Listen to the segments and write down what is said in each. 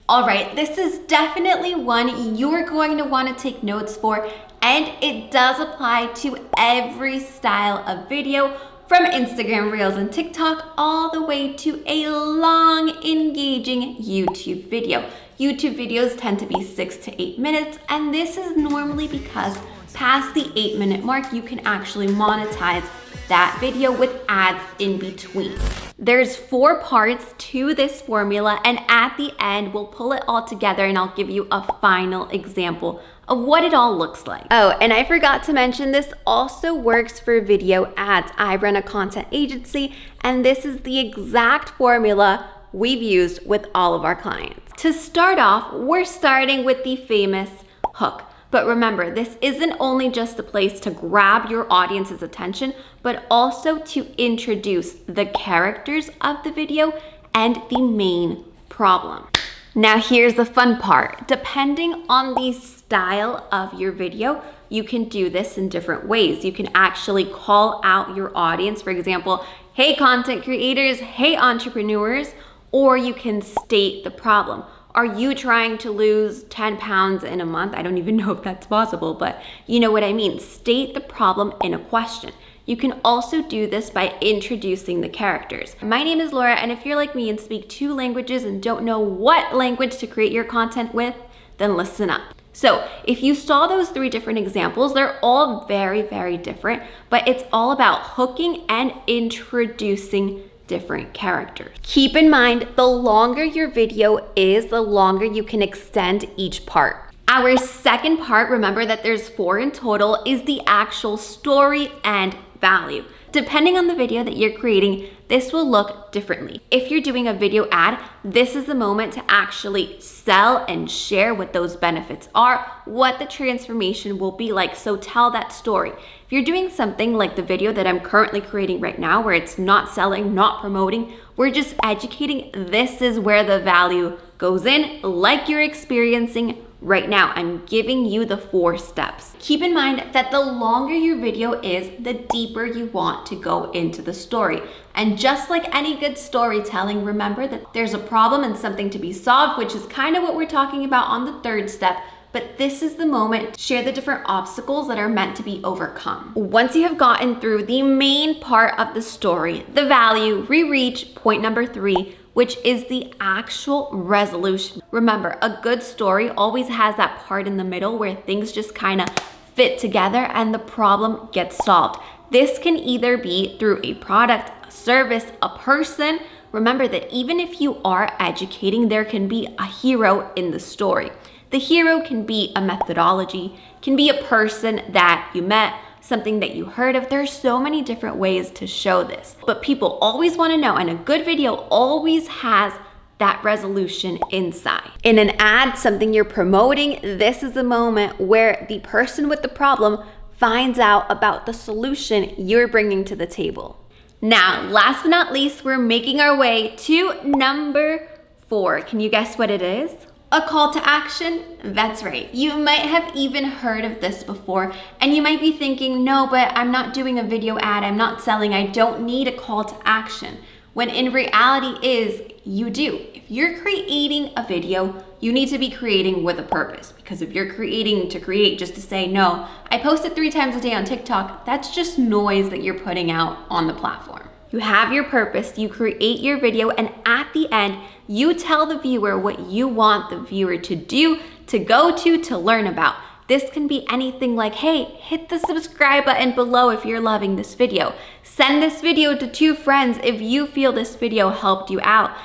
All right, this is definitely one you're going to want to take notes for, and it does apply to every style of video, from Instagram Reels and TikTok all the way to a long, engaging YouTube video. YouTube videos tend to be 6 to 8 minutes, and this is normally because past the 8-minute mark, you can actually monetize that video with ads in between. There's 4 parts to this formula, and at the end, we'll pull it all together and I'll give you a final example of what it all looks like. Oh, and I forgot to mention, this also works for video ads. I run a content agency, and this is the exact formula we've used with all of our clients. To start off, we're starting with the famous hook. But remember, this isn't only just a place to grab your audience's attention, but also to introduce the characters of the video and the main problem. Now here's the fun part. Depending on the style of your video, you can do this in different ways. You can actually call out your audience, for example, hey content creators, hey entrepreneurs, or you can state the problem. Are you trying to lose 10 pounds in a month? I don't even know if that's possible, but you know what I mean. State the problem in a question. You can also do this by introducing the characters. My name is Laura, and if you're like me and speak 2 languages and don't know what language to create your content with, then listen up. So if you saw those 3 different examples, they're all very, very different, but it's all about hooking and introducing different characters. Keep in mind, the longer your video is, the longer you can extend each part. Our second part, remember that there's 4 in total, is the actual story and value. Depending on the video that you're creating, this will look differently. If you're doing a video ad, this is the moment to actually sell and share what those benefits are, what the transformation will be like. So tell that story. If you're doing something like the video that I'm currently creating right now, where it's not selling, not promoting, we're just educating, this is where the value goes in, like you're experiencing right now. I'm giving you the 4 steps. Keep in mind that the longer your video is, the deeper you want to go into the story. And just like any good storytelling, remember that there's a problem and something to be solved, which is kind of what we're talking about on the 3rd step. But this is the moment to share the different obstacles that are meant to be overcome. Once you have gotten through the main part of the story, the value, we reach point number 3, which is the actual resolution. Remember, a good story always has that part in the middle where things just kind of fit together and the problem gets solved. This can either be through a product, a service, a person. Remember that even if you are educating, there can be a hero in the story. The hero can be a methodology, can be a person that you met, something that you heard of. There's so many different ways to show this, but people always want to know, and a good video always has that resolution inside. In an ad, something you're promoting, this is the moment where the person with the problem finds out about the solution you're bringing to the table. Now, last but not least, we're making our way to number 4. Can you guess what it is? A call to action? That's right. You might have even heard of this before, and you might be thinking, no, but I'm not doing a video ad, I'm not selling, I don't need a call to action. When in reality is, you do. If you're creating a video, you need to be creating with a purpose, because if you're creating to create just to say, no, I post it 3 times a day on TikTok, that's just noise that you're putting out on the platform. You have your purpose, you create your video, and at the end, you tell the viewer what you want the viewer to do, to go to learn about. This can be anything like, hey, hit the subscribe button below if you're loving this video. Send this video to 2 friends if you feel this video helped you out.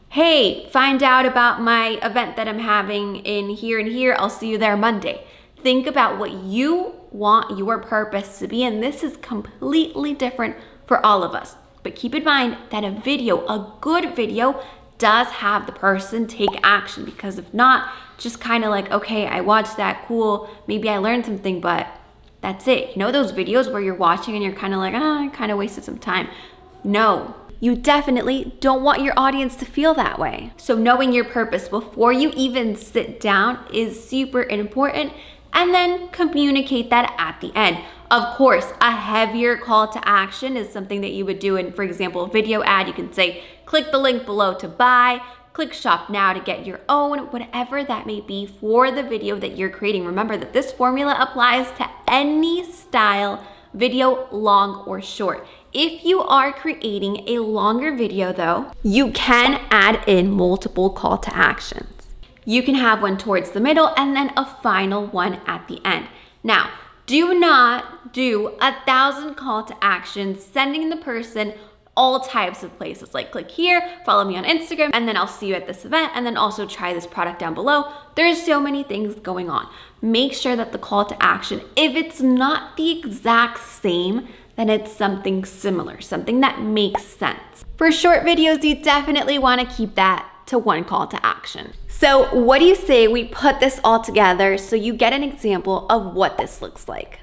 Hey, find out about my event that I'm having in here and here. I'll see you there Monday. Think about what you want your purpose to be, and this is completely different for all of us. But keep in mind that a video, a good video, does have the person take action, because if not, just kind of like, okay, I watched that, cool, maybe I learned something, but that's it. You know those videos where you're watching and you're kind of like, I kind of wasted some time. No, you definitely don't want your audience to feel that way. So knowing your purpose before you even sit down is super important, and then communicate that at the end. Of course, a heavier call to action is something that you would do in, for example, a video ad. You can say, click the link below to buy, click shop now to get your own, whatever that may be for the video that you're creating. Remember that this formula applies to any style video, long or short. If you are creating a longer video though, you can add in multiple call to actions. You can have one towards the middle and then a final one at the end. Now, do not do 1,000 call to actions, sending the person all types of places, like click here, follow me on Instagram, and then I'll see you at this event, and then also try this product down below. There's so many things going on. Make sure that the call to action, if it's not the exact same, then it's something similar, something that makes sense. For short videos, you definitely want to keep that to one call to action. So what do you say we put this all together so you get an example of what this looks like?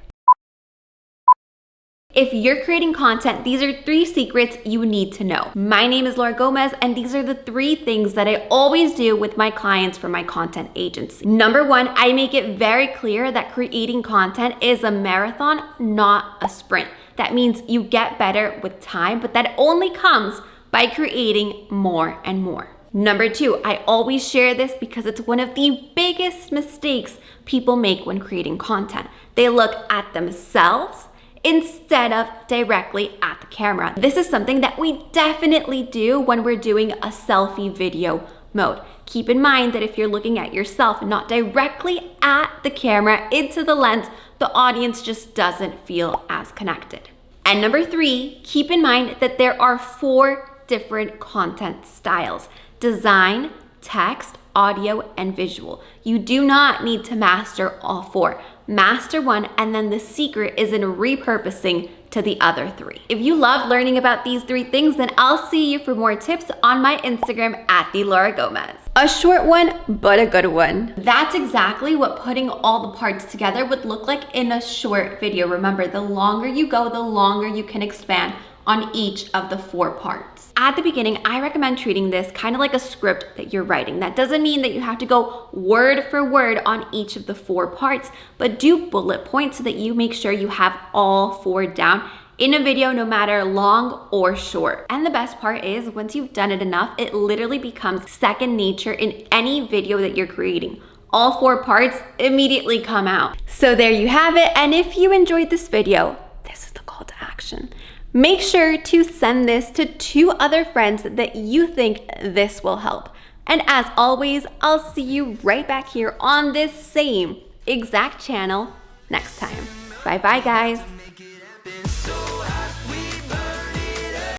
If you're creating content, these are 3 secrets you need to know. My name is Laura Gomez, and these are the 3 things that I always do with my clients for my content agency. Number 1, I make it very clear that creating content is a marathon, not a sprint. That means you get better with time, but that only comes by creating more and more. Number 2, I always share this because it's one of the biggest mistakes people make when creating content. They look at themselves instead of directly at the camera. This is something that we definitely do when we're doing a selfie video mode. Keep in mind that if you're looking at yourself and not directly at the camera into the lens, the audience just doesn't feel as connected. And number 3, keep in mind that there are 4 different content styles: design, text, audio, and visual. You do not need to master all 4. Master one, and then the secret is in repurposing to the other 3. If you love learning about these 3 things, then I'll see you for more tips on my Instagram at @TheLauraGomez. A short one, but a good one. That's exactly what putting all the parts together would look like in a short video. Remember, the longer you go, the longer you can expand on each of the 4 parts. At the beginning, I recommend treating this kind of like a script that you're writing. That doesn't mean that you have to go word for word on each of the 4 parts, but do bullet points so that you make sure you have all 4 down in a video, no matter long or short. And the best part is, once you've done it enough, it literally becomes second nature in any video that you're creating. All 4 parts immediately come out. So there you have it. And if you enjoyed this video, this is the call to action. Make sure to send this to 2 other friends that you think this will help. And as always, I'll see you right back here on this same exact channel next time. Bye bye, guys.